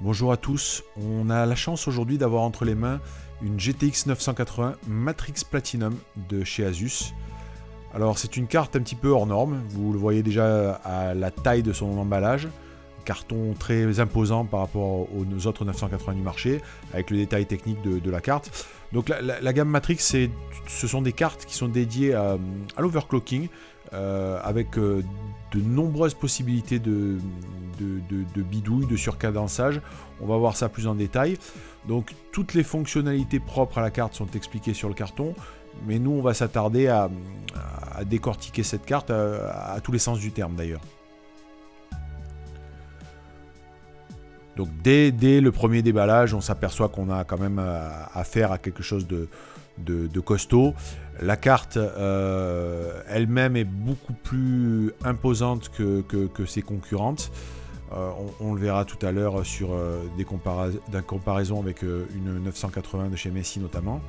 Bonjour à tous, on a la chance aujourd'hui d'avoir entre les mains une GTX 980 Matrix Platinum de chez Asus. Alors c'est une carte un petit peu hors norme, vous le voyez déjà à la taille de son emballage, carton très imposant par rapport aux autres 980 du marché, avec le détail technique de la carte. Donc la gamme Matrix, ce sont des cartes qui sont dédiées à l'overclocking, avec de nombreuses possibilités de bidouille, de surcadençage. On va voir ça plus en détail. Donc toutes les fonctionnalités propres à la carte sont expliquées sur le carton, mais nous on va s'attarder à décortiquer cette carte à tous les sens du terme d'ailleurs. Donc dès le premier déballage, on s'aperçoit qu'on a quand même affaire à quelque chose de costaud. La carte elle-même est beaucoup plus imposante que ses concurrentes. On le verra tout à l'heure sur des comparaisons avec une 980 de chez Messi notamment.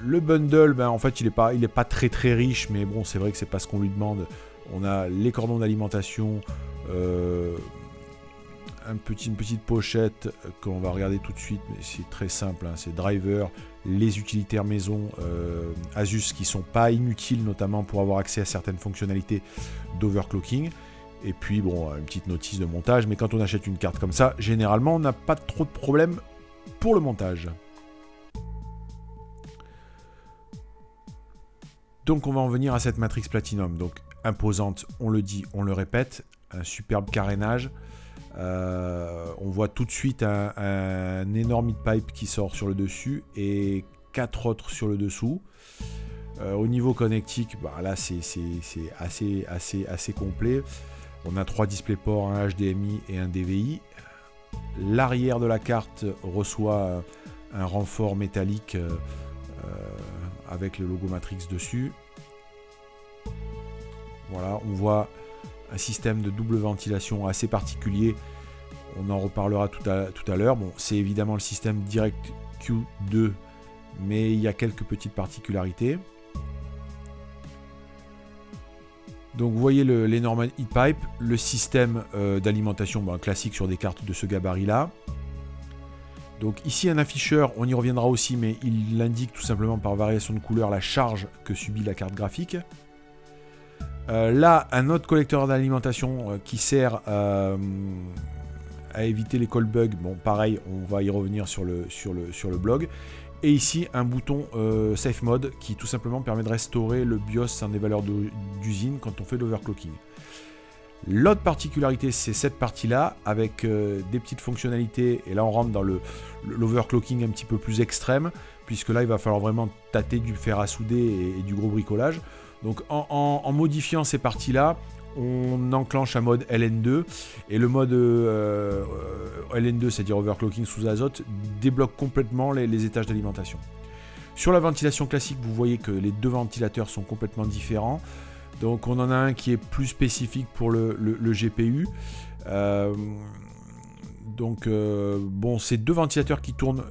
Le bundle, en fait, il est pas très très riche, mais bon, c'est vrai que c'est pas ce qu'on lui demande. On a les cordons d'alimentation, une petite pochette qu'on va regarder tout de suite, mais c'est très simple, hein, c'est driver, les utilitaires maison Asus qui sont pas inutiles, notamment pour avoir accès à certaines fonctionnalités d'overclocking. Et puis bon, une petite notice de montage, mais quand on achète une carte comme ça, généralement on n'a pas trop de problèmes pour le montage. Donc on va en venir à cette Matrix Platinum, donc imposante, on le dit, on le répète, un superbe carénage. On voit tout de suite un énorme heat pipe qui sort sur le dessus et 4 autres sur le dessous. Au niveau connectique, là c'est assez complet. On a 3 DisplayPort, un HDMI et un DVI. L'arrière de la carte reçoit un renfort métallique avec le logo Matrix dessus. Voilà, on voit un système de double ventilation assez particulier. On en reparlera tout à l'heure. Bon, c'est évidemment le système DirectQ 2, mais il y a quelques petites particularités. Donc vous voyez l'énorme heat pipe, le système d'alimentation classique sur des cartes de ce gabarit-là. Donc ici un afficheur, on y reviendra aussi, mais il indique tout simplement par variation de couleur la charge que subit la carte graphique. Là, un autre collecteur d'alimentation qui sert à éviter les call bugs. Bon, pareil, on va y revenir sur le blog. Et ici, un bouton Safe Mode qui tout simplement permet de restaurer le BIOS sans des valeurs d'usine quand on fait l'overclocking. L'autre particularité, c'est cette partie-là, avec des petites fonctionnalités. Et là, on rentre dans l'overclocking un petit peu plus extrême, puisque là, il va falloir vraiment tâter du fer à souder et du gros bricolage. Donc, en modifiant ces parties-là, on enclenche un mode LN2. Et le mode LN2, c'est-à-dire overclocking sous azote, débloque complètement les étages d'alimentation. Sur la ventilation classique, vous voyez que les deux ventilateurs sont complètement différents. Donc on en a un qui est plus spécifique pour le GPU. Bon, c'est deux ventilateurs qui tournent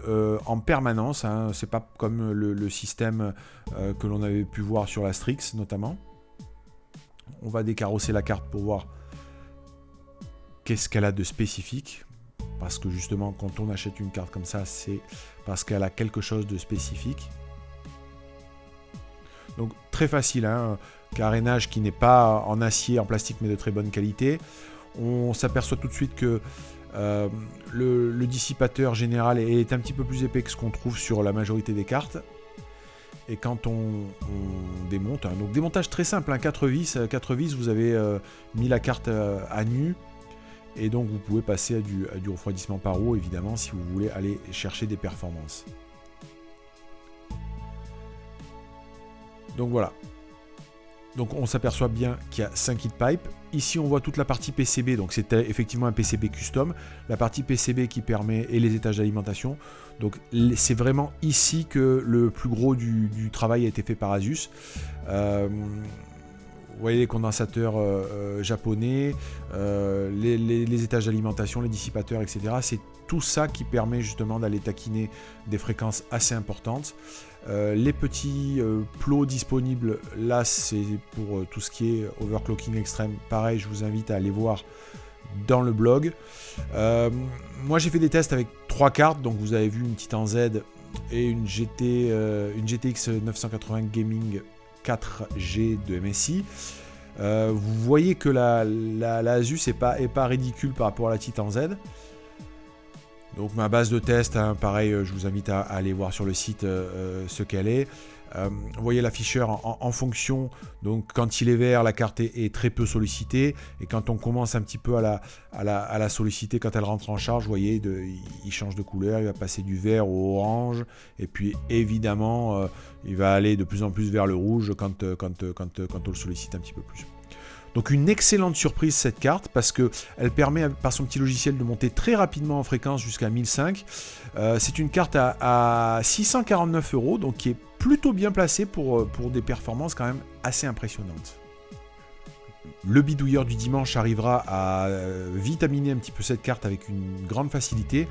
en permanence, hein. C'est pas comme le système que l'on avait pu voir sur la Strix notamment. On va décarrosser la carte pour voir qu'est-ce qu'elle a de spécifique. Parce que justement, quand on achète une carte comme ça, c'est parce qu'elle a quelque chose de spécifique. Donc très facile, hein, carénage qui n'est pas en acier, en plastique, mais de très bonne qualité. On s'aperçoit tout de suite que le dissipateur général est un petit peu plus épais que ce qu'on trouve sur la majorité des cartes. Et quand on démonte, hein, donc démontage très simple, hein, 4 vis, vous avez mis la carte à nu. Et donc vous pouvez passer à du refroidissement par eau, évidemment, si vous voulez aller chercher des performances. Donc voilà. Donc on s'aperçoit bien qu'il y a 5 heat pipes. Ici on voit toute la partie PCB, donc c'est effectivement un PCB custom. La partie PCB qui permet, et les étages d'alimentation. Donc c'est vraiment ici que le plus gros du travail a été fait par Asus. Vous voyez les condensateurs japonais, les étages d'alimentation, les dissipateurs, etc. C'est tout ça qui permet justement d'aller taquiner des fréquences assez importantes. Les petits plots disponibles, là c'est pour tout ce qui est overclocking extrême. Pareil, je vous invite à aller voir dans le blog. Moi j'ai fait des tests avec 3 cartes, donc vous avez vu une Titan Z et une GTX 980 Gaming 4G de MSI. Vous voyez que la Asus est pas ridicule par rapport à la Titan Z. Donc ma base de test, hein, pareil, je vous invite à aller voir sur le site ce qu'elle est. Vous voyez l'afficheur en fonction, donc quand il est vert, la carte est très peu sollicitée, et quand on commence un petit peu à la solliciter, quand elle rentre en charge, vous voyez, il change de couleur, il va passer du vert au orange, et puis évidemment, il va aller de plus en plus vers le rouge quand on le sollicite un petit peu plus. Donc une excellente surprise cette carte, parce qu'elle permet par son petit logiciel de monter très rapidement en fréquence jusqu'à 1005. C'est une carte à 649 €, donc qui est plutôt bien placée pour des performances quand même assez impressionnantes. Le bidouilleur du dimanche arrivera à vitaminer un petit peu cette carte avec une grande facilité.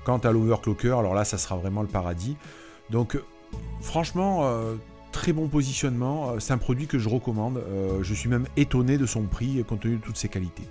Quant à l'overclocker, alors là ça sera vraiment le paradis. Donc franchement... très bon positionnement, c'est un produit que je recommande, je suis même étonné de son prix compte tenu de toutes ses qualités.